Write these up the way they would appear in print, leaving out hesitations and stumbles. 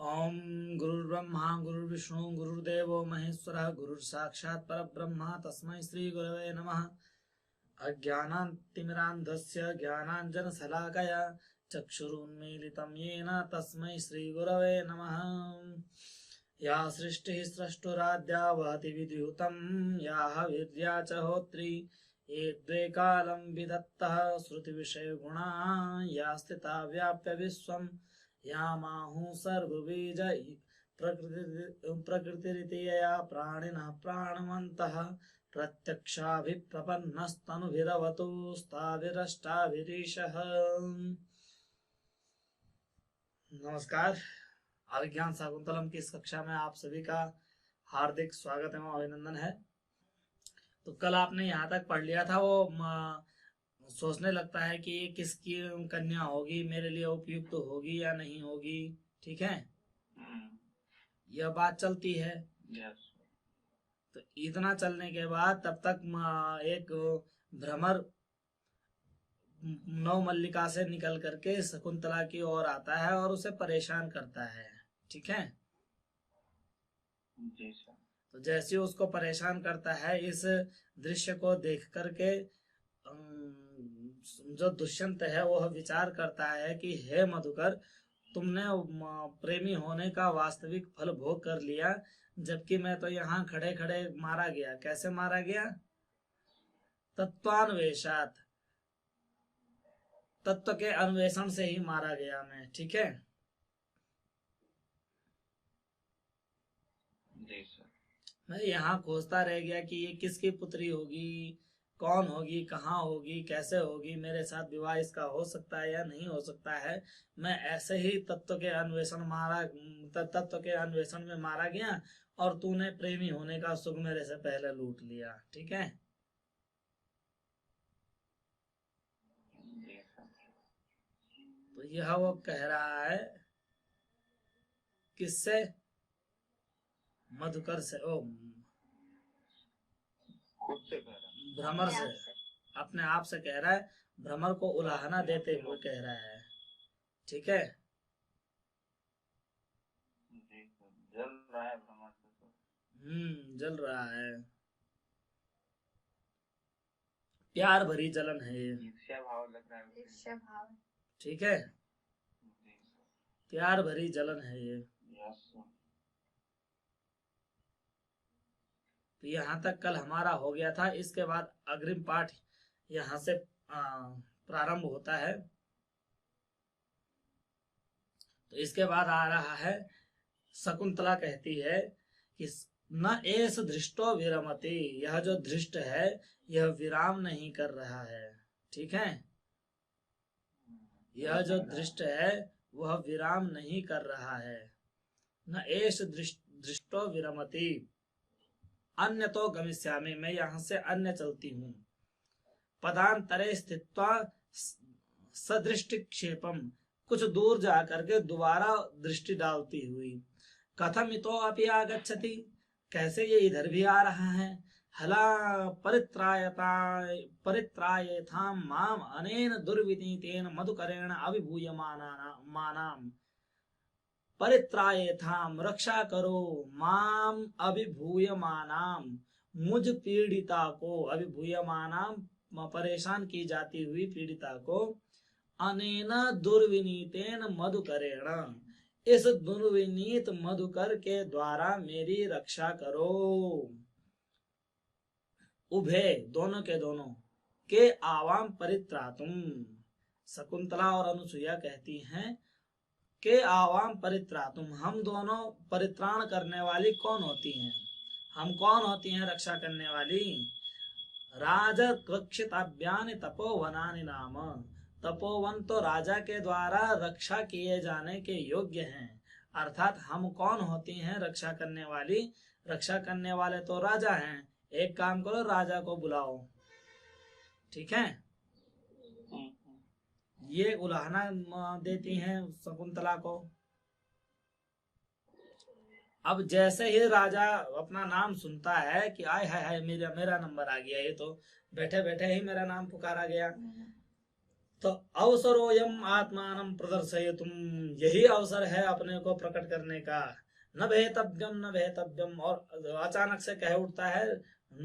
ओम गुरुर्ब्रह्मा गुरुर्विष्णु गुरुर्देवो महेश्वरः गुरुर्साक्षात् परब्रह्म तस्मै श्री गुरवे नमः। अज्ञानातिमिरान्धस्य ज्ञानाञ्जनशलाकया चक्षुरुन्मीलितं येन तस्मै श्री गुरवे नमः। या सृष्टिः स्रष्टुराद्या वहति विद्युतं याः वीर्या च होत्री ये द्वे कालं विधत्तः श्रुतिविषयगुणा या स्थिता व्याप्य विश्वं या माहु सर्वबीज प्रकृतिरिति यया प्राणिनः प्राणवन्तः प्रत्यक्षाभिप्रपन्नस्तनुभिरवतु स्थाविरष्टाभिरीशः। नमस्कार। अभिज्ञान शाकुंतलम की इस कक्षा में आप सभी का हार्दिक स्वागत एवं अभिनंदन है। तो कल आपने यहाँ तक पढ़ लिया था, वो सोचने लगता है कि ये किसकी कन्या होगी, मेरे लिए उपयुक्त होगी या नहीं होगी। ठीक है, यह बात चलती है। तो इतना चलने के बाद तब तक एक भ्रमर नौ मल्लिका से निकल करके शकुंतला की ओर आता है और उसे परेशान करता है। ठीक है, तो जैसे उसको परेशान करता है, इस दृश्य को देख करके जो दुष्यंत है वह विचार करता है कि हे मधुकर, तुमने प्रेमी होने का वास्तविक फल भोग कर लिया, जबकि मैं तो यहाँ खड़े खड़े मारा गया। कैसे मारा गया? तत्वान्वेषात, तत्व के अन्वेषण से ही मारा गया मैं। ठीक है, मैं यहाँ खोजता रह गया कि ये किसकी पुत्री होगी, कौन होगी, कहाँ होगी, कैसे होगी, मेरे साथ विवाह इसका हो सकता है या नहीं हो सकता है। मैं ऐसे ही तत्व के अन्वेषण में मारा गया और तूने प्रेमी होने का सुख मेरे से पहले लूट लिया। ठीक है, तो यह वो कह रहा है किससे? मधुकर से, ओ भ्रमर से, अपने आप से कह रहा है। भ्रमर को उलाहना देते हुए कह रहा है। ठीक है, जल रहा है भ्रमर से। जल रहा है। प्यार भरी जलन है ये, ईर्ष्या भाव लग रहा है। ईर्ष्या भाव। ठीक है, प्यार भरी जलन है ये। तो यहाँ तक कल हमारा हो गया था। इसके बाद अग्रिम पाठ यहाँ से प्रारंभ होता है। तो इसके बाद आ रहा है, शकुंतला कहती है कि न एस दृष्टो विरमति, यह जो दृष्ट है यह विराम नहीं कर रहा है। ठीक है, यह जो दृष्ट है वह विराम नहीं कर रहा है। न एस दृष्टो विरमति, अन्य तो गमिष्यामि, मैं यहाँ से अन्य चलती हूँ। पदांतरे स्थित्वा सदृष्टिक्षेपम, कुछ दूर जा करके दोबारा दृष्टि डालती हुई। कथम इतो अपि आगच्छति, कैसे ये इधर भी आ रहा है। हला परित्रायताम माम अनेन दुर्विनीतेन मधुकरेण अभिभूयमानाम, परित्रायेथाम, रक्षा करो, माम अभिभूयमानाम, मुझ पीड़िता को, अभिभूयमानाम परेशान की जाती हुई पीड़िता को, अनेन दुर्विनीतेन मधुकरेण, इस दुर्विनीत मधुकर के द्वारा मेरी रक्षा करो। उभे, दोनों के दोनों, के आवाम परित्रातुम, शकुंतला और अनुसुईया कहती हैं के आवाम परित्रातुम, हम दोनों परित्राण करने वाली कौन होती हैं? हम कौन होती हैं रक्षा करने वाली? राजरक्षिताभ्यानि तपोवनानि नाम, तपोवन तो राजा के द्वारा रक्षा किए जाने के योग्य हैं। अर्थात हम कौन होती हैं रक्षा करने वाली? रक्षा करने वाले तो राजा हैं। एक काम करो, राजा को बुलाओ। ठीक है, ये उलाहना देती हैं शकुंतला को। अब जैसे ही राजा अपना नाम सुनता है कि आय हाय मेरा नंबर आ गया, ये तो बैठे बैठे ही मेरा नाम पुकारा गया, तो अवसरोयम आत्मानं प्रदर्शयितुम, यही अवसर है अपने को प्रकट करने का। न भेतव्यम न भेतव्यम, और अचानक से कह उठता है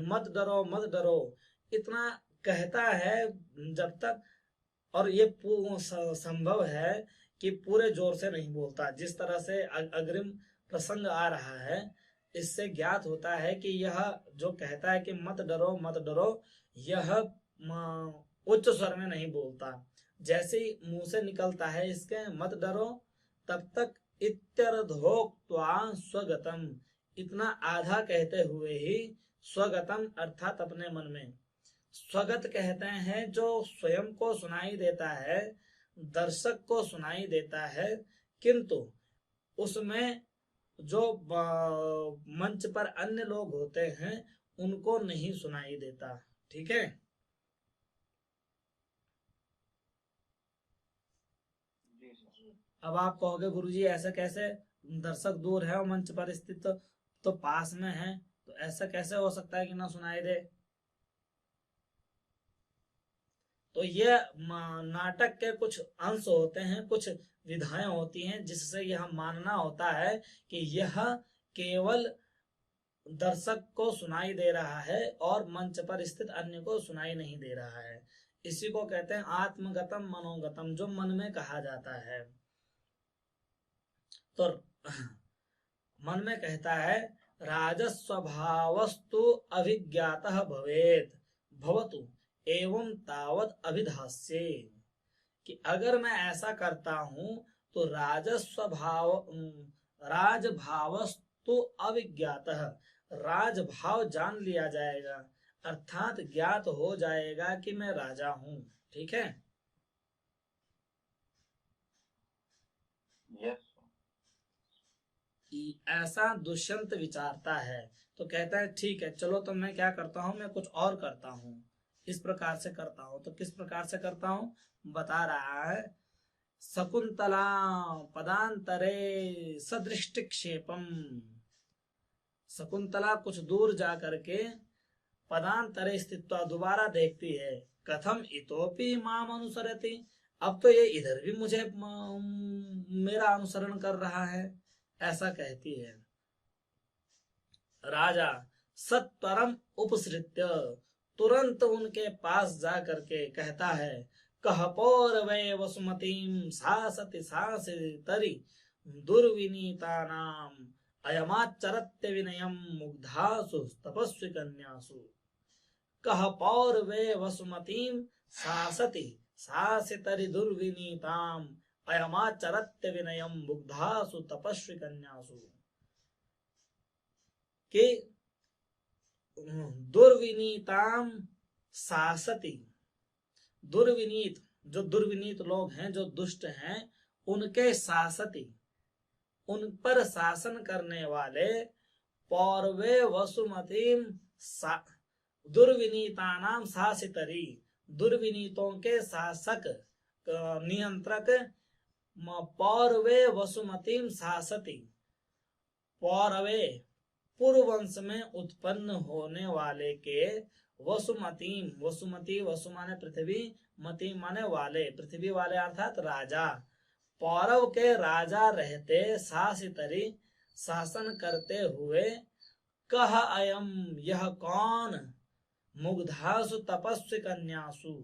मत डरो मत डरो, इतना कहता है जब तक, और ये संभव है कि पूरे जोर से नहीं बोलता। जिस तरह से अग्रिम प्रसंग आ रहा है, इससे ज्ञात होता है कि यह जो कहता है कि मत डरो, यह उच्च स्वर में नहीं बोलता। जैसे ही मुंह से निकलता है इसके मत डरो, तब तक इत्यर्धोक्त्वा स्वगतम, इतना आधा कहते हुए ही स्वगतम अर्थात अपने मन में, स्वगत कहते हैं जो स्वयं को सुनाई देता है, दर्शक को सुनाई देता है, किंतु उसमें जो मंच पर अन्य लोग होते हैं उनको नहीं सुनाई देता। ठीक है। अब आप कहोगे गुरुजी ऐसा कैसे, दर्शक दूर है और मंच पर स्थित तो पास में है, तो ऐसा कैसे हो सकता है कि ना सुनाई दे। तो ये नाटक के कुछ अंश होते हैं, कुछ विधाएं होती हैं जिससे यह मानना होता है कि यह केवल दर्शक को सुनाई दे रहा है और मंच पर स्थित अन्य को सुनाई नहीं दे रहा है। इसी को कहते हैं आत्मगतम मनोगतम, जो मन में कहा जाता है। तो मन में कहता है राजस्वभावस्तु अभिज्ञातः भवेत् भवतु एवं तावत अभिधास्ये, कि अगर मैं ऐसा करता हूं तो राजभावस्तु अभिज्ञातः, राजभाव जान लिया जाएगा, अर्थात ज्ञात हो जाएगा कि मैं राजा हूं। ठीक है। यस। ऐसा दुष्यंत विचारता है, तो कहता है ठीक है चलो, तो मैं क्या करता हूं, मैं कुछ और करता हूं, इस प्रकार से करता हूं। तो किस प्रकार से करता हूं बता रहा है। शकुंतला पदांतरे सदृष्टिक्षेपम, शकुंतला कुछ दूर जा करके पदांतरे स्थित्वा दोबारा देखती है, कथम इतोपि माम अनुसरति, अब तो ये इधर भी मुझे मेरा अनुसरण कर रहा है, ऐसा कहती है। राजा सत्वरम उपसृत्य, तुरंत उनके पास जा करके कहता है, कह पौरवे वसुमतीम सासति सासितरि दुर्विनीता नाम अयमाचरत्य विनयम मुग्धासु तपस्वी कन्यासु। कह पौरवे वसुमतीम सासति सासितरि दुर्विनीताम अयमाचरत्य विनयम मुग्धासु तपस्वी कन्यासु, कि दुर्विनीताम सासति, दुर्विनीत, जो दुर्विनीत लोग हैं, जो दुष्ट हैं, उनके सासति, उन पर शासन करने वाले, पौरवे वसुमतीम दुर्विनीतानाम शासितरी, दुर्विनीतों के शासक नियंत्रक, पौरवे वसुमतीम शासति, पौरवे पूर्व वंश में उत्पन्न होने वाले के, वसुमतीम, वसुमती वसु माने पृथ्वी, मती माने वाले, पृथ्वी वाले अर्थात राजा, पौरव के राजा रहते, शासितरी शासन करते हुए, कह अयम यह कौन, मुग्धासु तपस्वी कन्यासु,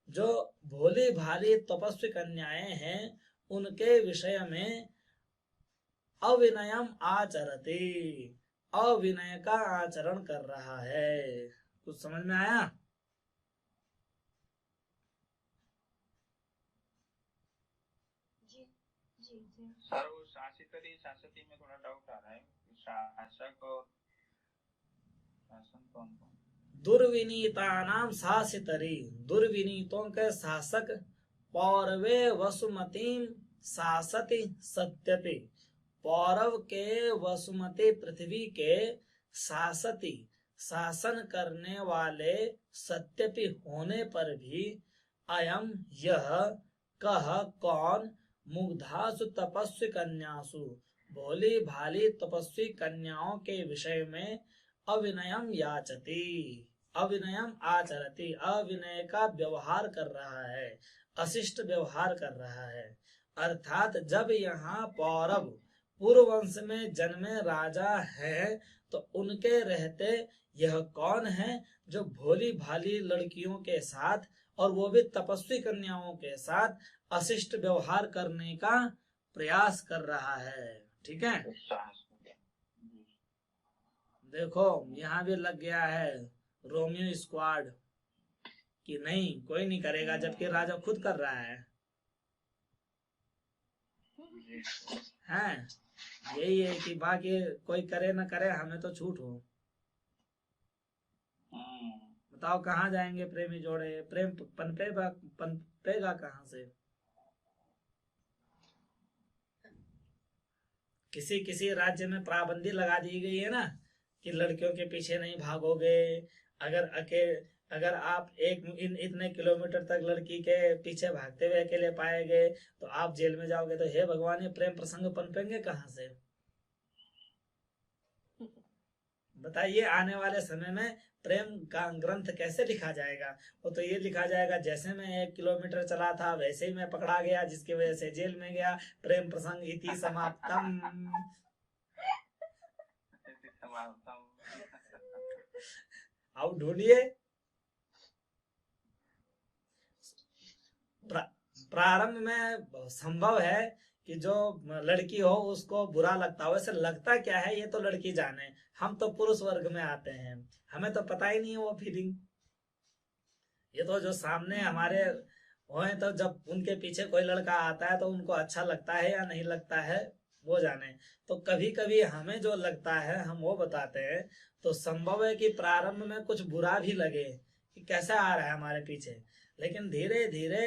जो भोली भाली तपस्वी कन्याएं हैं उनके विषय में अविनयम आचरति, अविनय का आचरण कर रहा है। कुछ समझ में आया। सर वो शासितरी में थोड़ा डाउट आ रहा है, शासक और शासन कौन कौन। दुर्विनीता नाम शासितरी, दुर्विनीतों के शासक, पौरवे वसुमतीम शासति सत्यपि, पौरव के वसुमती पृथ्वी के शासति शासन करने वाले सत्यपि होने पर भी, अयम यह, कह कौन, मुग्धासु तपस्वी कन्यासु, भोली भाली तपस्वी कन्याओं के विषय में अविनयम याचती, अविनयम आचरती, अविनय का व्यवहार कर रहा है, अशिष्ट व्यवहार कर रहा है। अर्थात जब यहाँ पौरव पूर्व वंश में जन्मे राजा है तो उनके रहते यह कौन है जो भोली भाली लड़कियों के साथ और वो भी तपस्वी कन्याओं के साथ अशिष्ट व्यवहार करने का प्रयास कर रहा है। ठीक है, देखो यहाँ भी लग गया है रोमियो स्क्वाड कि नहीं कोई नहीं करेगा, जबकि राजा खुद कर रहा है। हैं, यही है कि बाकी कोई करे ना करे हमें तो छूट हो। बताओ कहाँ जाएंगे प्रेमी जोड़े, प्रेम पनपेगा कहाँ से? किसी किसी राज्य में पाबंदी लगा दी गई है ना कि लड़कियों के पीछे नहीं भागोगे। अगर आप इतने किलोमीटर तक लड़की के पीछे भागते हुए अकेले पाए गए तो आप जेल में जाओगे। तो हे भगवान, ये प्रेम प्रसंग पनपेंगे कहाँ से? बताइए, आने वाले समय में प्रेम का ग्रंथ कैसे लिखा जाएगा? वो तो ये लिखा जाएगा जैसे मैं 1 किलोमीटर चला था वैसे ही मैं पकड़ा गया, जिसकी वजह से जेल में गया। प्रेम प्रसंग इति समाप्तम। अब ढूंढिए। प्रारंभ में संभव है कि जो लड़की हो उसको बुरा लगता हो। वैसे लगता क्या है ये तो लड़की जाने, हम तो पुरुष वर्ग में आते हैं, हमें तो पता ही नहीं है वो फीलिंग। ये तो जो सामने हमारे होए तो जब उनके पीछे कोई लड़का आता है तो उनको अच्छा लगता है या नहीं लगता है वो जाने। तो कभी कभी हमें जो लगता है हम वो बताते हैं। तो संभव है कि प्रारंभ में कुछ बुरा भी लगे कि कैसा आ रहा है हमारे पीछे, लेकिन धीरे धीरे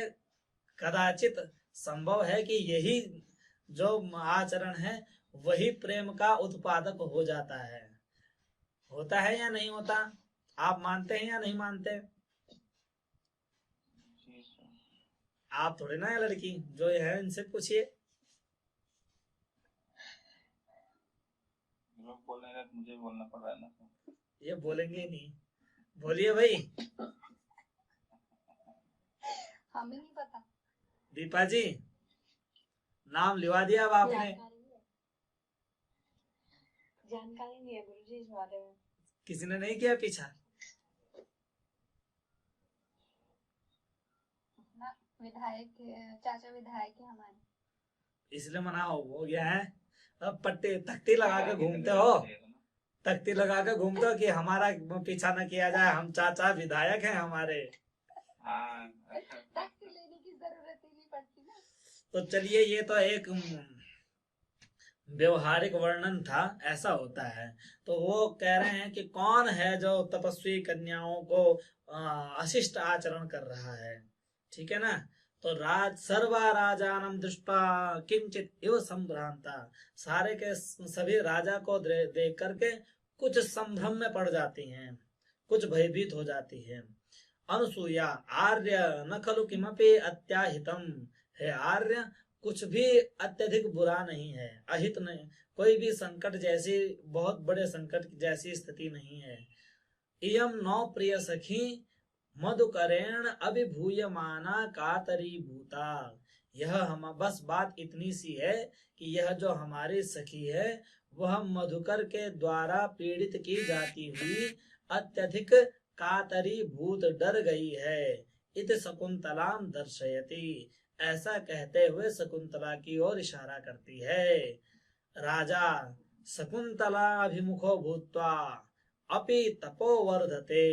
कदाचित संभव है कि यही जो आचरण है वही प्रेम का उत्पादक हो जाता है। होता है या नहीं होता? आप मानते हैं या नहीं मानते? आप थोड़े ना है लड़की जो है, इनसे पूछिए। लोग बोल रहे हैं, मुझे बोलना पड़ रहा है ना। ये बोलेंगे नहीं, बोलिए भाई। हमें नहीं पता। दीपा जी, नाम लिवा दिया अब आपने। जानकारी नहीं है गुरुजी इस बारे में। किसी ने नहीं किया पीछा? विधायक, चाचा विधायक है हमारे, इसलिए मना हो गया है। अब पट्टी तख्ती लगा के घूमते हो, तख्ती लगा के घूमते हो कि हमारा पीछा न किया जाए, हम चाचा विधायक हैं हमारे। तख्ती लेने की जरूरत ही नहीं पड़ती ना। तो चलिए, ये तो एक व्यवहारिक वर्णन था, ऐसा होता है। तो वो कह रहे हैं कि कौन है जो तपस्वी कन्याओं को अशिष्ट आचरण कर रहा है। ठीक है ना? तो सर्वा राजानम दृष्टा किंचित इव संभ्रांता, सारे के सभी राजा को देख करके कुछ संभ्रम में पड़ जाती हैं, कुछ भयभीत हो जाती हैं। अनुसूया आर्य न खलु किमपि अत्याहितम, है आर्य कुछ भी अत्यधिक बुरा नहीं है, अहित नहीं, कोई भी संकट जैसी बहुत बड़े संकट जैसी स्थिति नहीं है। इयम नौ प्रिय सखी मधुकरेण अभिभूयमाना कातरी भूता, यह हम बस बात इतनी सी है कि यह जो हमारी सखी है वह मधुकर के द्वारा पीड़ित की जाती हुई अत्यधिक कातरी भूत डर गई है। इत शकुंतलाम दर्शयति, ऐसा कहते हुए शकुंतला की ओर इशारा करती है। राजा शकुंतला अभिमुखो भूत्वा अपि तपोवर्धते,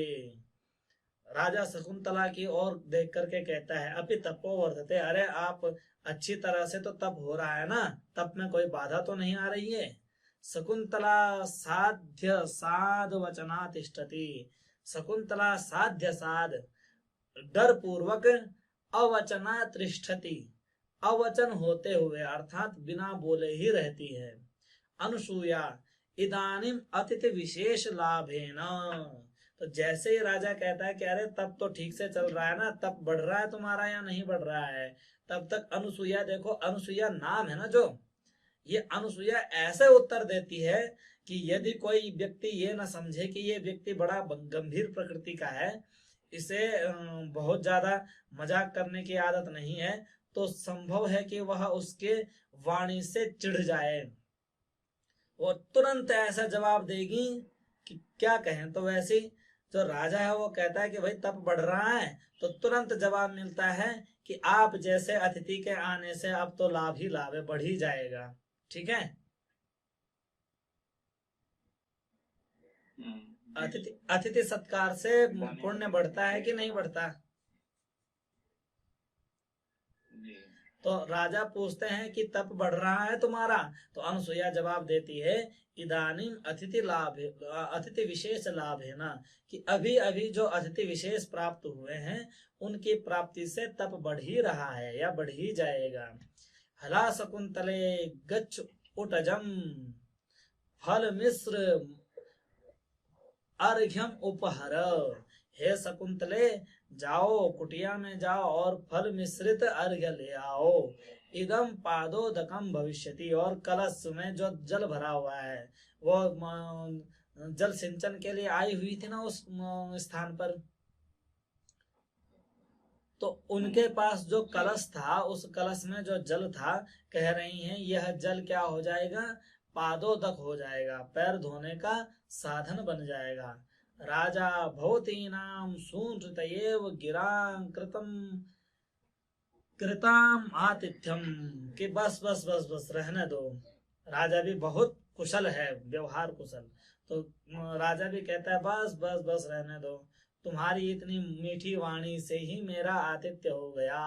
राजा शकुंतला की ओर देख करके कहता है अपि तपोवर्धते, अरे आप अच्छी तरह से तो तप हो रहा है ना, तप में कोई बाधा तो नहीं आ रही है। शकुंतला साध्य साध वचना तिष्ठति, शकुंतला साध्य साध डर पूर्वक अवचना तिष्ठति, अवचन होते हुए अर्थात बिना बोले ही रहती है। अनुसूया इदानीम अतिथि विशेष लाभेन, तो जैसे ही राजा कहता है कि अरे तब तो ठीक से चल रहा है ना, तब बढ़ रहा है तुम्हारा या नहीं बढ़ रहा है, तब तक अनुसूया, देखो अनुसूया नाम है ना जो, ये अनुसूया ऐसे उत्तर देती है कि यदि कोई व्यक्ति ये ना समझे कि ये व्यक्ति बड़ा गंभीर प्रकृति का है, इसे बहुत ज्यादा मजाक करने की आदत नहीं है, तो संभव है कि वह उसके वाणी से चिढ़ जाए। वो तुरंत ऐसा जवाब देगी कि क्या कहें। तो वैसे ही जो राजा है वो कहता है कि भाई तप बढ़ रहा है, तो तुरंत जवाब मिलता है कि आप जैसे अतिथि के आने से अब तो लाभ ही लाभ है, बढ़ ही जाएगा। ठीक है। अतिथि अतिथि सत्कार से पुण्य बढ़ता है कि नहीं बढ़ता? तो राजा पूछते हैं कि तप बढ़ रहा है तुम्हारा? तो अनुसुईया जवाब देती है, इदानीम अतिथि लाभ अतिथि विशेष लाभ है ना, कि अभी अभी जो अतिथि विशेष प्राप्त हुए हैं उनकी प्राप्ति से तप बढ़ ही रहा है या बढ़ ही जाएगा। हला शकुंतले गच्छ उटजम फल मिश्र अर्घ्यम उपहर। हे शकुंतले, जाओ कुटिया में जाओ और फल मिश्रित अर्घ्य ले आओ। इदम पादोदकम भविष्यति, और कलश में जो जल भरा हुआ है वो जल सिंचन के लिए आई हुई थी ना उस स्थान पर, तो उनके पास जो कलश था उस कलश में जो जल था, कह रही हैं यह जल क्या हो जाएगा? पादोदक हो जाएगा, पैर धोने का साधन बन जाएगा। राजा भवतीनाम सूनृतयेव गिरां कृताम आतिथ्यम, कि बस बस बस बस रहने दो। राजा भी बहुत कुशल है, व्यवहार कुशल, तो राजा भी कहता है बस बस बस रहने दो, तुम्हारी इतनी मीठी वाणी से ही मेरा आतिथ्य हो गया।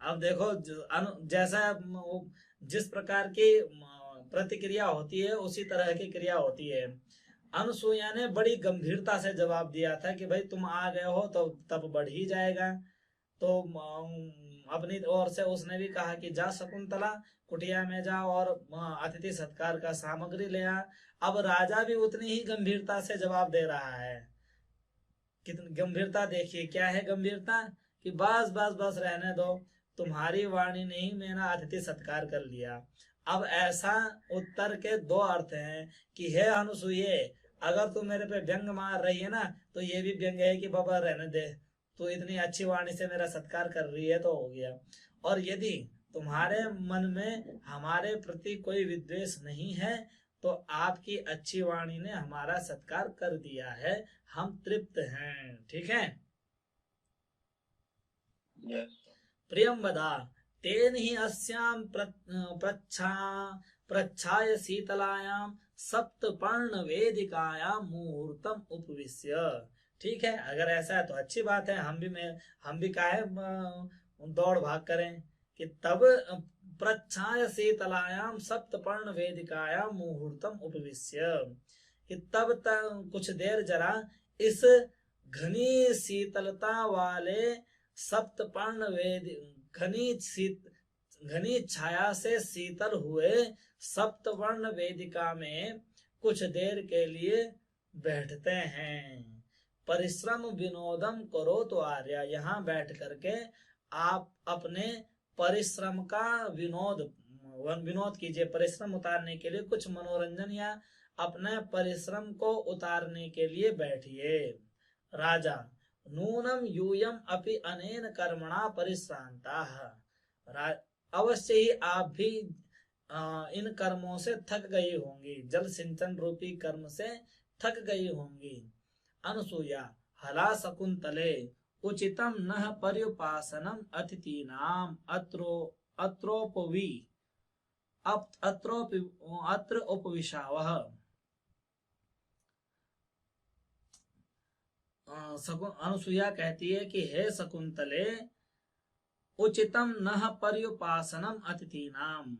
अब देखो जैसा जिस प्रकार की प्रतिक्रिया होती है उसी तरह की क्रिया होती है। अनुसुईया ने बड़ी गंभीरता से जवाब दिया था कि भाई तुम आ गए हो तो तब बढ़ ही जाएगा। तो अपनी ओर से उसने भी कहा कि जा शकुंतला, कुटिया में जाओ और अतिथि सत्कार का सामग्री ले आ। अब राजा भी उतनी ही गंभीरता से जवाब दे रहा है। कितनी गंभीरता देखिए, क्या है गंभीरता, कि बस बस बस रहने दो, तुम्हारी वाणी ने ही मेरा अतिथि सत्कार कर लिया। अब ऐसा उत्तर के दो अर्थ हैं कि हे अनुसुईये, अगर तू मेरे पे व्यंग मार रही है ना, तो ये भी व्यंग है कि बाबा रहने दे, तू इतनी अच्छी वाणी से मेरा सत्कार कर रही है तो हो गया। और यदि तुम्हारे मन में हमारे प्रति कोई विद्वेष नहीं है तो आपकी अच्छी वाणी ने हमारा सत्कार कर दिया है, हम तृप्त हैं। ठीक है। प्रियम वदा तेन ही अस्याम प्रच्छाय शीतलायाम सप्तपर्ण वेदिकायाम मुहूर्तम उपविश्य। ठीक है, अगर ऐसा है तो अच्छी बात है, हम भी काहे दौड़ भाग करें कि तब प्रच्छाय शीतलायाम सप्तपर्ण वेदिकायाम मुहूर्तम उपविश्य, कि तब तक कुछ देर जरा इस घनी शीतलता वाले सप्तपर्ण घनी छाया से शीतल हुए सप्तवर्ण वेदिका में कुछ देर के लिए बैठते हैं। परिश्रम विनोदम करो तो आर्या, यहाँ बैठ करके आप अपने परिश्रम का विनोद कीजिए। परिश्रम उतारने के लिए कुछ मनोरंजन या अपने परिश्रम को उतारने के लिए बैठिए। राजा नूनम यूयम अपि अनेन कर्मणा परिश्रांता, अवश्य ही आप भी इन कर्मों से थक गई होंगी, जल सिंचन रूपी कर्म से थक गई होंगी। अनुसूया हला शकुंतले उचितम न पर्युपासनम अतिथीनाम अत्र उपविशावः। अनुसुईया कहती है कि हे शकुंतले, उचितम न पर्युपासनम अतिथीनाम,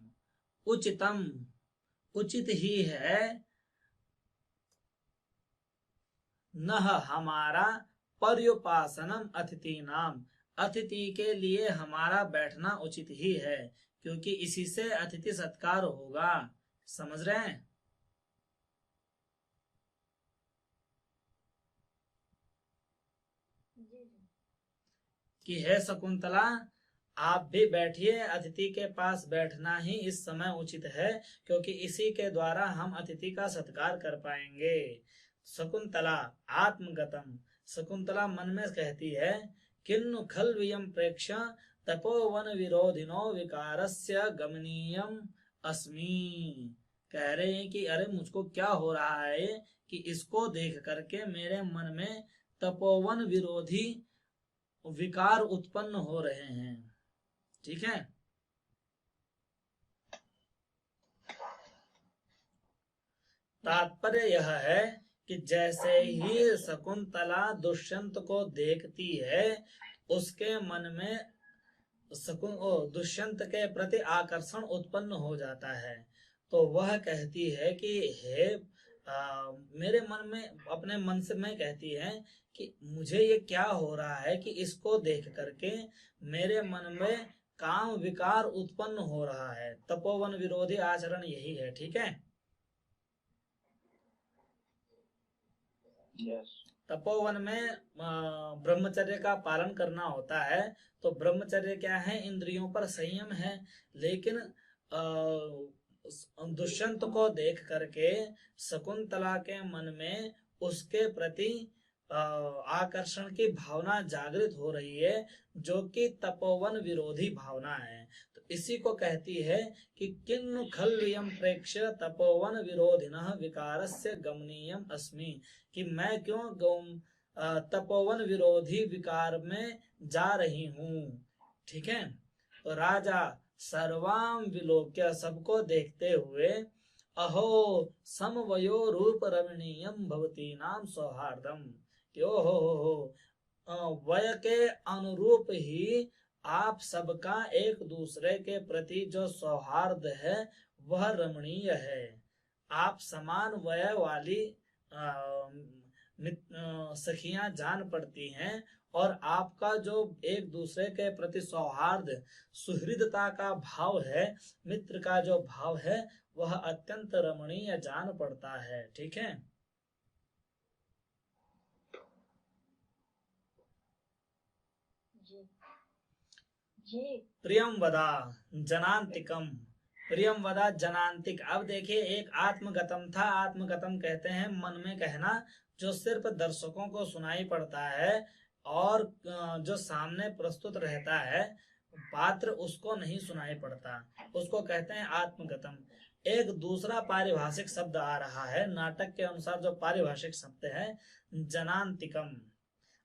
उचितम उचित ही है, न हमारा पर्युपासनम अतिथीनाम अतिथि के लिए हमारा बैठना उचित ही है, क्योंकि इसी से अतिथि सत्कार होगा। समझ रहे हैं? कि हे शकुंतला, आप भी बैठिए, अतिथि के पास बैठना ही इस समय उचित है, क्योंकि इसी के द्वारा हम अतिथि का सत्कार कर पाएंगे। शकुंतला आत्मगतम शकुंतला मन में कहती है, किन्नु खल्वियं प्रेक्ष्य तपोवन विरोधिनो विकारस्य गमनीयम अस्मि। कह रहे हैं कि अरे मुझको क्या हो रहा है कि इसको देख करके मेरे मन में तपोवन विरोधी विकार उत्पन्न हो रहे हैं। ठीक है। तात्पर्य यह है कि जैसे ही शकुंतला दुष्यंत को देखती है उसके मन में दुष्यंत के प्रति आकर्षण उत्पन्न हो जाता है। तो वह कहती है कि हे मेरे मन में, अपने मन से मैं कहती है कि मुझे ये क्या हो रहा है कि इसको देख करके मेरे मन में काम विकार उत्पन्न हो रहा है। तपोवन विरोधी आचरण यही है। ठीक है। तपोवन में ब्रह्मचर्य का पालन करना होता है। तो ब्रह्मचर्य क्या है? इंद्रियों पर संयम है। लेकिन दुष्यंत को देख करके शकुंतला के मन में उसके प्रति आकर्षण की भावना जागृत हो रही है, जो कि तपोवन विरोधी भावना है। तो इसी को कहती है कि किन्नु खल्वियं प्रेक्ष्य तपोवन विरोधिनः विकारस्य गमनीयम अस्मि, कि मैं क्यों तपोवन विरोधी विकार में जा रही हूँ। ठीक है। तो राजा सर्वाम विलोक्य, सबको देखते हुए, अहो समवयो रूप रमणीयम भवती नाम सौहार्दम, वय के अनुरूप ही आप सबका एक दूसरे के प्रति जो सौहार्द है वह रमणीय है। आप समान वय वाली सखियां जान पड़ती हैं और आपका जो एक दूसरे के प्रति सौहार्द, सुहृदता का भाव है, मित्र का जो भाव है, वह अत्यंत रमणीय जान पड़ता है। ठीक है। प्रियम वदा जनांतिकम, प्रियम वदा जनांतिक। अब देखिए, एक आत्मगतम था। आत्मगतम कहते हैं मन में कहना, जो सिर्फ दर्शकों को सुनाई पड़ता है और जो सामने प्रस्तुत रहता है पात्र, उसको नहीं सुनाई पड़ता, उसको कहते हैं आत्मगतम। एक दूसरा पारिभाषिक शब्द आ रहा है नाटक के अनुसार, जो पारिभाषिक शब्द है जनांतिकम।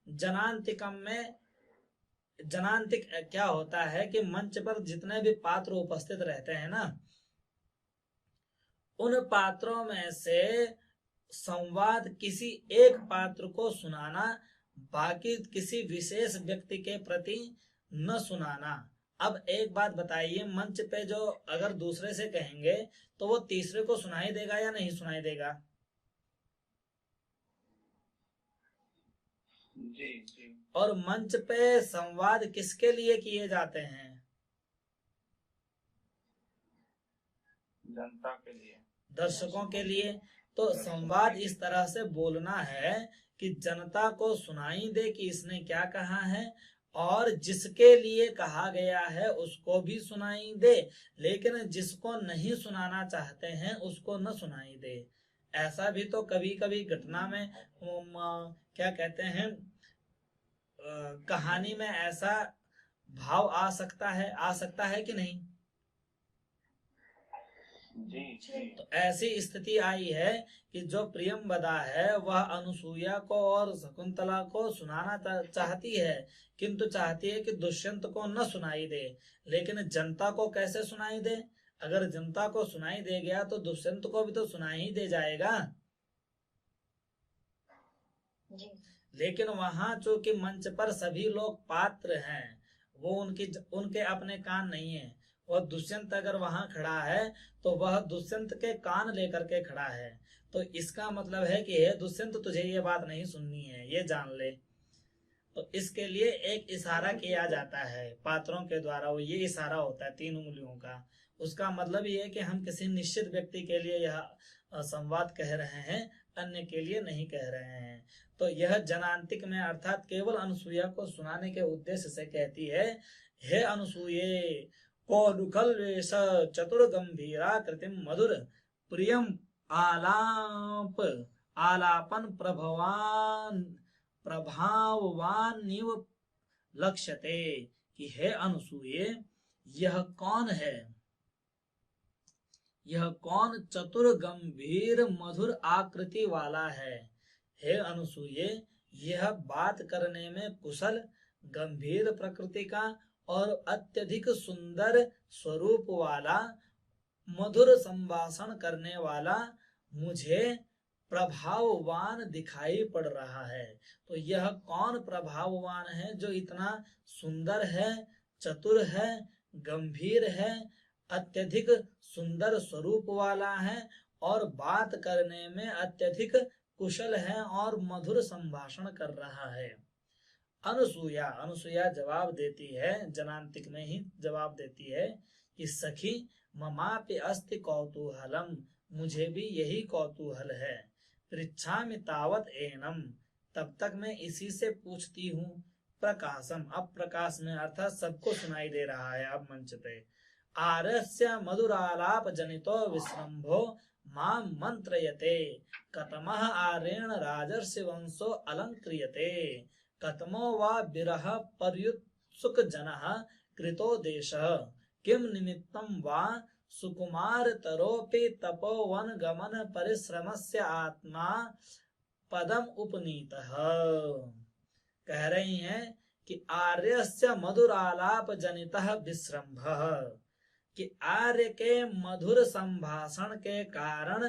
जनांतिकम में जनांतिक क्या होता है कि मंच पर जितने भी पात्र उपस्थित रहते हैं ना, उन पात्रों में से संवाद किसी एक पात्र को सुनाना, बाकी किसी विशेष व्यक्ति के प्रति न सुनाना। अब एक बात बताइए, मंच पे जो अगर दूसरे से कहेंगे तो वो तीसरे को सुनाई देगा या नहीं सुनाई देगा? जी। और मंच पे संवाद किसके लिए किए जाते हैं? जनता के लिए, दर्शकों के लिए। तो संवाद इस तरह से बोलना है कि जनता को सुनाई दे कि इसने क्या कहा है, और जिसके लिए कहा गया है उसको भी सुनाई दे, लेकिन जिसको नहीं सुनाना चाहते हैं उसको न सुनाई दे। ऐसा भी तो कभी कभी घटना में क्या कहते हैं, कहानी में ऐसा भाव आ सकता है कि नहीं? जी। तो ऐसी स्थिति आई है कि जो प्रियंवदा है वह अनुसूया को और शकुंतला को सुनाना चाहती है, किंतु चाहती है कि दुष्यंत को न सुनाई दे। लेकिन जनता को कैसे सुनाई दे? अगर जनता को सुनाई दे गया तो दुष्यंत को भी तो सुनाई ही दे जाएगा जी। लेकिन वहां चूंकि मंच पर सभी लोग पात्र हैं, वो उनके अपने कान नहीं है, और दुष्यंत अगर वहां खड़ा है तो वह दुष्यंत के कान लेकर के खड़ा है। तो इसका मतलब है कि हे दुष्यंत, तुझे ये बात नहीं सुननी है, ये जान ले। तो इसके लिए एक इशारा किया जाता है पात्रों के द्वारा, वो ये इशारा होता है 3 उंगलियों का। उसका मतलब ये है कि हम किसी निश्चित व्यक्ति के लिए यह संवाद कह रहे हैं, अन्य के लिए नहीं कह रहे हैं। तो यह जनांतिक में अर्थात केवल अनुसूया को सुनाने के उद्देश्य से कहती है, हे अनुसूये को नुखल्वेश चतुर गंभीरा कृतिम मधुर प्रियम आलापन प्रभवान प्रभावान्निव लक्ष्यते, कि हे अनुसूये यह कौन है, यह कौन चतुर गंभीर मधुर आकृति वाला है। हे अनुसूये यह बात करने में कुशल, गंभीर प्रकृति का और अत्यधिक सुंदर स्वरूप वाला, मधुर संभाषण करने वाला मुझे प्रभाववान दिखाई पड़ रहा है। तो यह कौन प्रभाववान है जो इतना सुंदर है, चतुर है, गंभीर है, अत्यधिक सुंदर स्वरूप वाला है और बात करने में अत्यधिक कुशल है और मधुर संभाषण कर रहा है। अनुसूया, अनुसूया जवाब देती है, जनांतिक में ही जवाब देती है कि सखी ममापि अस्ति कौतूहलम, मुझे भी यही कौतूहल है। पृच्छामि तावत एनम, तब तक मैं इसी से पूछती हूँ। प्रकाशम, अब प्रकाश में अर्थात सबको सुनाई दे रहा है अब मंच पे। आर्यस्य मधुरालाप जनितो विश्रम्भो मां मंत्रयते, कतमः आर्येण राजर्षि वंशो अलंक्रियते, कतमो वा विरह पर्युत्सुक जनः कृतो देशः, किम निमित्तं वा सुकुमार तरोपि तपोवन गमन परिश्रमस्य आत्मा पदम उपनीतः। कह रही हैं कि आर्यस्य मधुरालाप जनितः विश्रम्भः, कि आर्य के मधुर संभाषण के कारण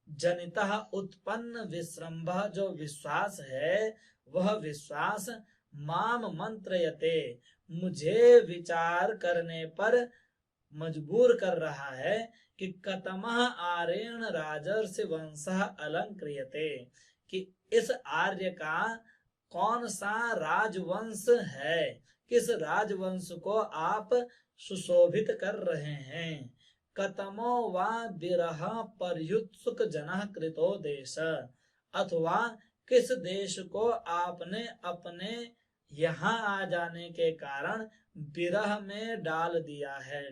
जनितः उत्पन्न विश्रम्भ जो विश्वास है, वह विश्वास माम मंत्रयते, मुझे विचार करने पर मजबूर कर रहा है कि कतमः आर्येण राजर्षि वंशः अलंक्रियते, कि इस आर्य का कौन सा राजवंश है, किस राजवंश को आप सुशोभित कर रहे हैं। कतमो वा विरह पर्युत्सुक जनः कृतो देश, अथवा किस देश को आपने अपने यहाँ आ जाने के कारण विरह में डाल दिया है।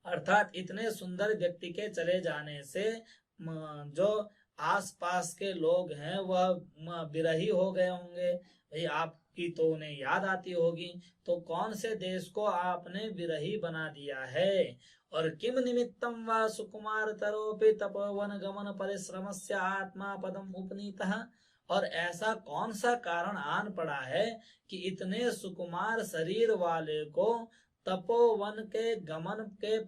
अर्थात इतने सुंदर व्यक्ति के चले जाने से जो आसपास के लोग हैं वह विरही हो गए होंगे। भाई आपकी तो उन्हें याद आती होगी, तो कौन से देश को आपने विरही बना दिया है। और किम निमित्तम वा सुकुमार तरोपि तपोवन गमन परिश्रमस्य आत्मा पदम उपनीतः, और ऐसा कौन सा कारण आन पड़ा है कि इतने सुकुमार शरीर वाले को तपोवन के गमन के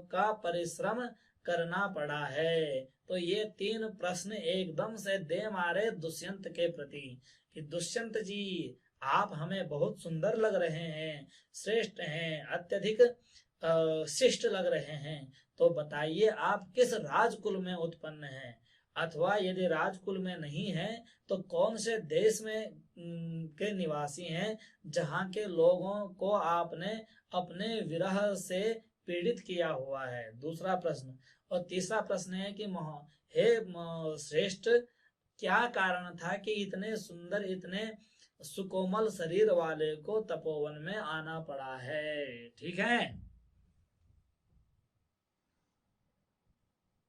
का परिश्रम करना पड़ा है। तो ये तीन प्रश्न एकदम से दे मारे दुष्यंत के प्रति कि दुष्यंत जी आप हमें बहुत सुंदर लग रहे हैं, श्रेष्ठ हैं, अत्यधिक शिष्ट लग रहे हैं, तो बताइए आप किस राजकुल में उत्पन्न हैं, अथवा यदि राजकुल में नहीं है तो कौन से देश में के निवासी हैं जहाँ के लोगों को आपने अपने विरह से पीड़ित किया हुआ है। दूसरा प्रश्न। और तीसरा प्रश्न है कि हे श्रेष्ठ, क्या कारण था कि इतने सुंदर इतने सुकोमल शरीर वाले को तपोवन में आना पड़ा है। ठीक है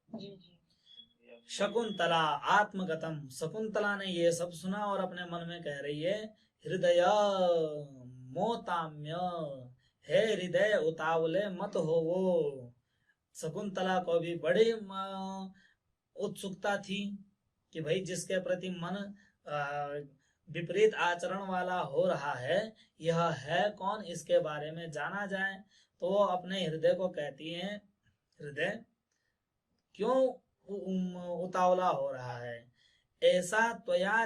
जी जी। शकुंतला आत्मगतम, शकुंतला ने ये सब सुना और अपने मन में कह रही है, हृदय मोताम्य, हे हृदय उतावले मत होवो। शकुंतला को भी बड़ी उत्सुकता थी कि भाई जिसके प्रति मन विपरीत आचरण वाला हो रहा है, यह है कौन, इसके बारे में जाना जाए। तो वो अपने हृदय को कहती है, हृदय क्यों उतावला हो रहा है, ऐसा त्वया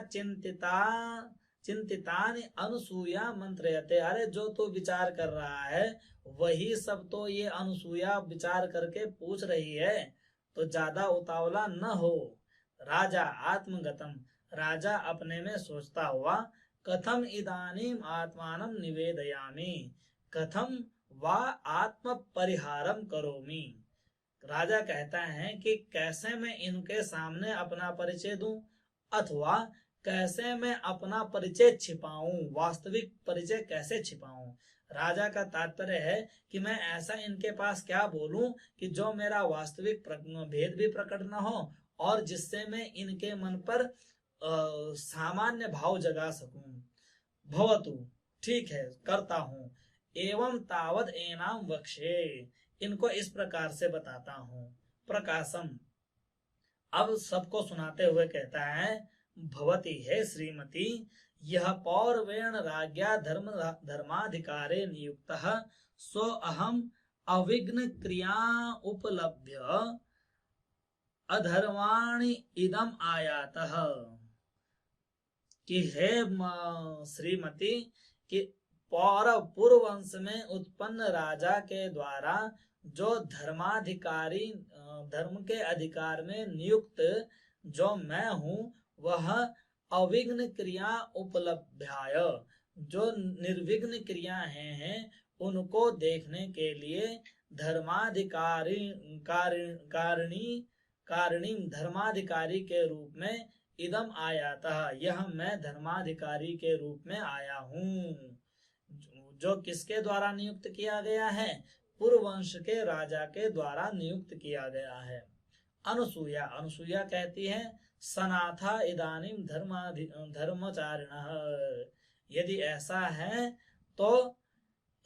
चिंतितानि अनुसूया मंत्रयते। अरे जो तू विचार कर रहा है वही सब तो ये अनुसूया विचार करके पूछ रही है, तो ज्यादा उतावला न हो। राजा आत्मगतम, राजा अपने में सोचता हुआ, कथम इदानीम आत्मानं निवेदयामि, कथम वा आत्म परिहारम करोमि। राजा कहता है कि कैसे मैं इनके सामने अपना परिचय दूं, अथवा कैसे मैं अपना परिचय छिपाऊं, वास्तविक परिचय कैसे छिपाऊं। राजा का तात्पर्य है कि मैं ऐसा इनके पास क्या बोलूं कि जो मेरा वास्तविक भेद भी प्रकट न हो और जिससे मैं इनके मन पर सामान्य भाव जगा सकूं। भवतु, ठीक है, करता हूं। एवं तावद एनाम वक्षे, इनको इस प्रकार से बताता हूं। प्रकाशम, अब सबको सुनाते हुए कहता है, भवती है श्रीमती, यह पौर्वेण राज्ञा धर्माधिकारे नियुक्तः सो अहम अविघ्न क्रिया उपलभ्य अधर्वाणि इदम आयातः। कि हे श्रीमती, कि पूर्व वंश में उत्पन्न राजा के द्वारा जो धर्माधिकारी, धर्म के अधिकार में नियुक्त जो मैं हूँ, वह अविघ्न क्रिया उपलभ्याय, जो निर्विघ्न क्रिया हैं उनको देखने के लिए धर्माधिकारी कारिणी धर्माधिकारी के रूप में इदम आयाता, यह मैं धर्माधिकारी के रूप में आया हूँ। जो किसके द्वारा नियुक्त किया गया है? पूर्व वंश के राजा के द्वारा नियुक्त किया गया है। अनुसूया, अनुसूया कहती है, सनाथा इदानीम धर्मचारिण, यदि ऐसा है तो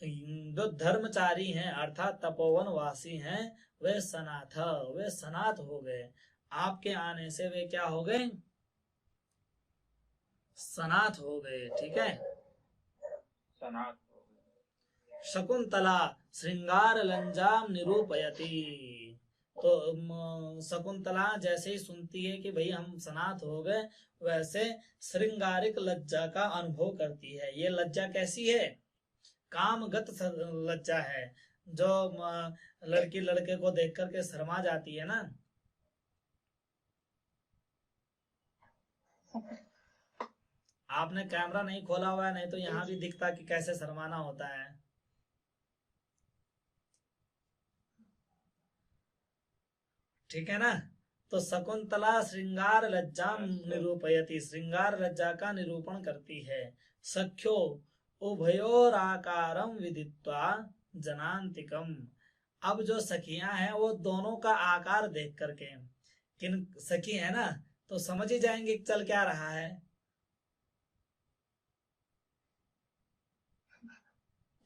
जो धर्मचारी हैं अर्थात तपोवन वासी हैं, वे सनाथ, वे सनाथ हो गए। आपके आने से वे क्या हो गए? सनाथ हो गए। ठीक है, सनात हो गए। शकुंतला श्रृंगार लंजाम निरूपयति, तो शकुंतला जैसे ही सुनती है कि भाई हम सनाथ हो गए, वैसे श्रृंगारिक लज्जा का अनुभव करती है। ये लज्जा कैसी है? कामगत लज्जा है, जो लड़की लड़के को देख करके शर्मा जाती है ना। आपने कैमरा नहीं खोला हुआ है, नहीं तो यहाँ भी दिखता कि कैसे शर्माना होता है। ठीक है ना। तो शकुंतला श्रृंगार लज्जा निरूपयति, श्रृंगार लज्जा का निरूपण करती है। सख्यो उभयोराकारम विदित्वा जनांतिकम, अब जो सखियां हैं वो दोनों का आकार देख करके, किन सखी है ना, तो समझ ही जाएंगे चल क्या रहा है।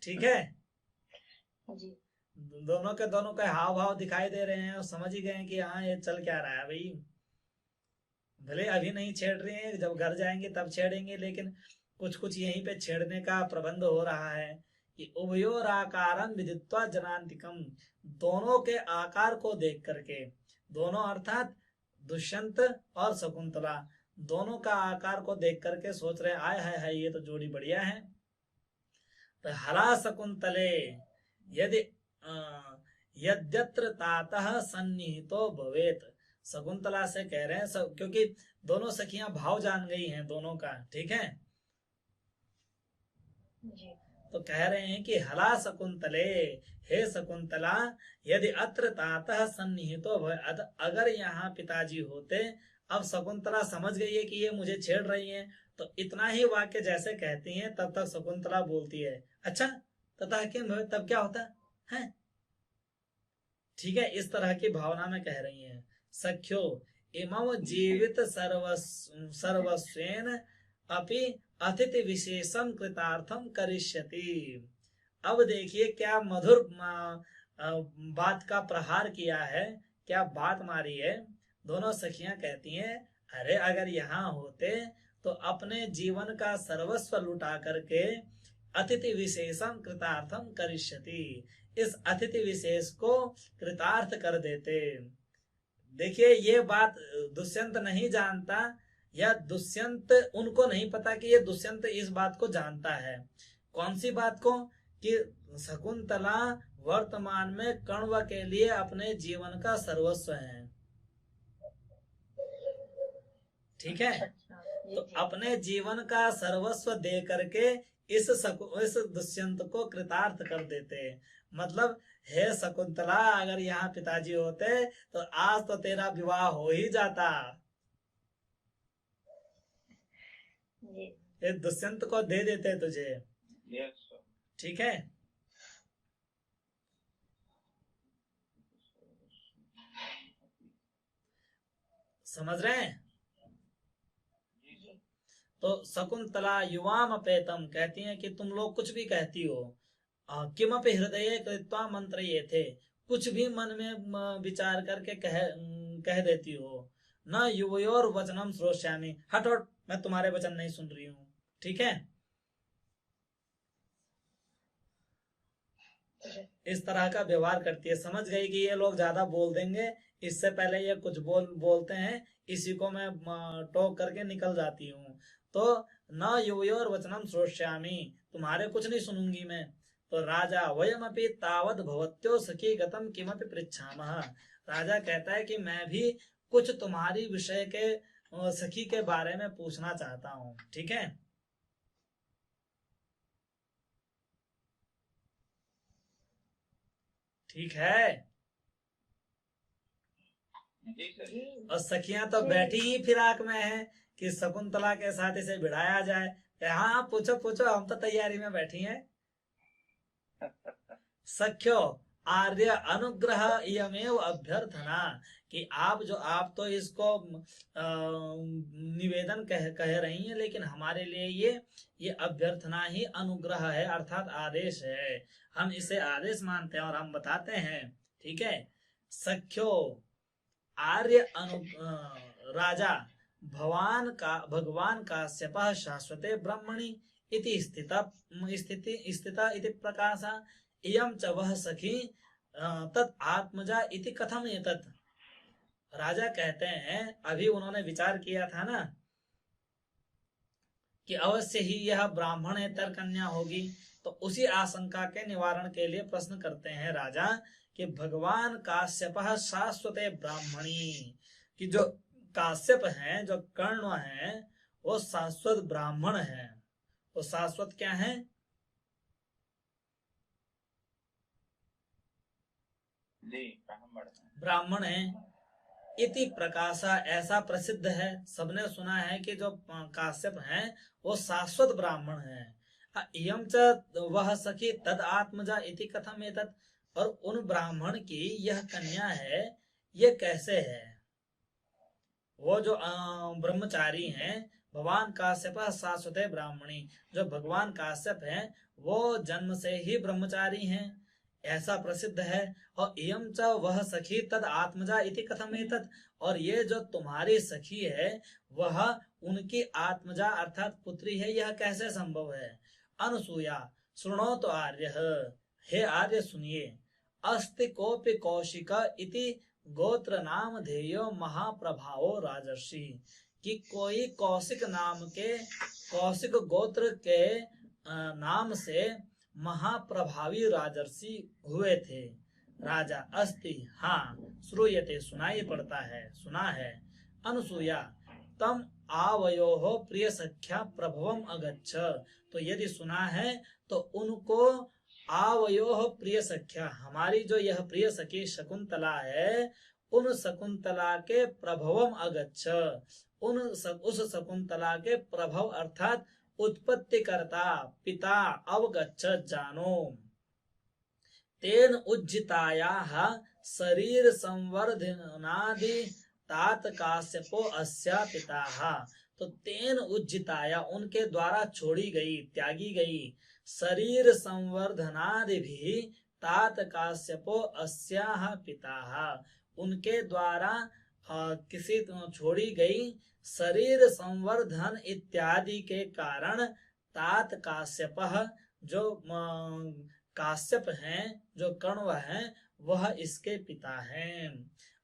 ठीक है जी। दोनों के हाव भाव दिखाई दे रहे हैं और समझ ही गए कि हाँ ये चल क्या रहा है भाई। भले अभी नहीं छेड़ रहे हैं, जब घर जाएंगे तब छेड़ेंगे, लेकिन कुछ कुछ यहीं पे छेड़ने का प्रबंध हो रहा है कि उभयोर आकारं विदित्वा जनांतिकम, दोनों के आकार को देख करके, दोनों अर्थात दुष्यंत और शकुंतला, दोनों का आकार को देख करके सोच रहे आय है ये तो जोड़ी बढ़िया है। तो हला शकुंतले यदि यद्यत्र तातः सन्निहितो भवेत, शकुंतला से कह रहे हैं सब, क्योंकि दोनों सखियां भाव जान गई हैं दोनों का। ठीक है जी। तो कह रहे हैं कि हला शकुंतले, हे शकुंतला, यदि अत्र तातः सन्निहितो भवेत, अगर यहाँ पिताजी होते। अब शकुंतला समझ गई है कि ये मुझे छेड़ रही हैं, तो इतना ही वाक्य जैसे कहती हैं तब तक शकुंतला बोलती है, अच्छा तथा किम भवेत, तब क्या होता है। ठीक है, इस तरह की भावना में कह रही हैं। सख्यो इमं जीवित सर्वस्वेन अपि अतिथि विशेषम कृतार्थम करिष्यति। अब देखिए क्या मधुर बात का प्रहार किया है, क्या बात मारी है। दोनों सखियां कहती हैं, अरे अगर यहाँ होते तो अपने जीवन का सर्वस्व लुटा करके अतिथि विशेषम कृतार्थम करिष्यति, इस अतिथि विशेष को कृतार्थ कर देते। देखिए ये बात दुष्यंत नहीं जानता, या दुष्यंत उनको नहीं पता कि ये दुष्यंत इस बात को जानता है। कौन सी बात को? कि शकुंतला वर्तमान में कण्व के लिए अपने जीवन का सर्वस्व है। ठीक है, तो अपने जीवन का सर्वस्व दे करके इस दुष्यंत को कृतार्थ कर देते। मतलब हे शकुंतला, अगर यहाँ पिताजी होते तो आज तो तेरा विवाह हो ही जाता। ये दुष्यंत को दे देते तुझे। ठीक है, समझ रहे हैं? तो शकुंतला युवाम अपेतम कहती हैं कि तुम लोग कुछ भी कहती हो, किमपि हृदय कृत्वा मंत्र ये थे, कुछ भी मन में विचार करके कह देती हो। न युवयोर वचनम श्रोष्यामि, हट हट, मैं तुम्हारे वचन नहीं सुन रही हूँ। ठीक है, इस तरह का व्यवहार करती है। समझ गई कि ये लोग ज्यादा बोल देंगे, इससे पहले ये कुछ बोलते हैं, इसी को मैं टोक करके निकल जाती हूँ। तो न युवयोर वचनम श्रोष्यामि, तुम्हारे कुछ नहीं सुनूंगी मैं। तो राजा वयमपि तावद भवत्यो सखी गतम किमपि पृच्छामः, राजा कहता है कि मैं भी कुछ तुम्हारी विषय के सखी के बारे में पूछना चाहता हूँ। ठीक है, ठीक है। और सखियां तो बैठी ही फिराक में है कि शकुंतला के साथ इसे भिड़ाया जाए। हाँ पूछो पूछो, हम तो तैयारी में बैठी हैं। सख्यो आर्य अनुग्रह इयमेव अभ्यर्थना, कि आप तो इसको निवेदन कह रही हैं, लेकिन हमारे लिए ये अभ्यर्थना ही अनुग्रह है, अर्थात आदेश है। हम इसे आदेश मानते हैं और हम बताते हैं। ठीक है, सख्यो आर्य राजा भगवान काश्यपः शाश्वते ब्रह्मणि इति स्थिता इति प्रकाशा इयं च वह सखी तत् आत्मजा इति कथम एतत्। राजा कहते हैं, अभी उन्होंने विचार किया था ना कि अवश्य ही यह ब्राह्मणेतर कन्या होगी, तो उसी आशंका के निवारण के लिए प्रश्न करते हैं राजा कि भगवान काश्यप शाश्वते ब्राह्मणी, कि जो काश्यप हैं, जो कर्ण हैं, वो शाश्वत ब्राह्मण हैं। वो शाश्वत क्या है? ब्राह्मण है। इति प्रकाशा, ऐसा प्रसिद्ध है, सबने सुना है कि जो काश्यप हैं वो शाश्वत ब्राह्मण हैं। इयं च वह सखी तद आत्मजा इति कथम एतत्, और उन ब्राह्मण की यह कन्या है, ये कैसे है? वो जो ब्रह्मचारी हैं, भगवान काश्यप शाश्वते ब्राह्मणी, जो भगवान काश्यप हैं वो जन्म से ही ब्रह्मचारी हैं, ऐसा प्रसिद्ध है। और इयं च वह सखी तद आत्मजा इति कथम एतत्, और ये जो तुम्हारी सखी है वह उनकी आत्मजा अर्थात पुत्री है, यह कैसे संभव है? अनुसूया सुनो तो आर्य, हे आर्य सुनिए, अस्ति कोपि कौशिक इति गोत्र नाम धेयो महाप्रभावो राजर्षि, कि कोई कौशिक नाम के, कौशिक गोत्र के नाम से महाप्रभावी राजर्षि हुए थे। राजा अस्ति, हाँ, श्रूयते सुनाई पड़ता है, सुना है। अनुसूया तम आवयोः प्रिय सख्या प्रभवम अगच्छ, तो यदि सुना है तो उनको आवयोः प्रिय सख्या, हमारी जो यह प्रिय सखी शकुंतला है, उन शकुंतला के प्रभवम अगच्छ, उस शकुंतला के प्रभव अर्थात उत्पत्ति करता पिता अवगच्छ जानो, तेन उज्जितायाः शरीर संवर्धनादि तात काश्यपो अस्या पिताः, तो तेन उज्जिताया उनके द्वारा छोड़ी गई, त्यागी गई, शरीर संवर्धनादि भी तात काश्यपो अस्याः पिताः, उनके द्वारा किसी छोड़ी गई शरीर संवर्धन इत्यादि के कारण तात काश्यप, जो काश्यप हैं, जो कण्व हैं, वह इसके पिता हैं।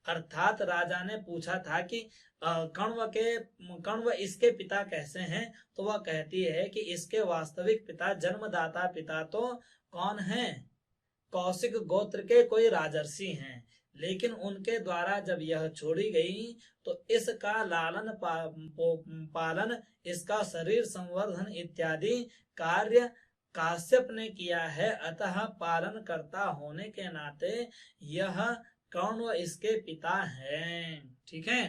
अर्थात राजा ने पूछा था कि कण्व इसके पिता कैसे हैं, तो वह कहती है कि इसके वास्तविक पिता, जन्मदाता पिता तो कौन हैं? कौशिक गोत्र के कोई राजर्षि हैं, लेकिन उनके द्वारा जब यह छोड़ी गई तो इसका लालन पालन, इसका शरीर संवर्धन इत्यादि कार्य काश्यप ने किया है, अतः पालन करता होने के नाते यह कौन इसके पिता हैं। ठीक है,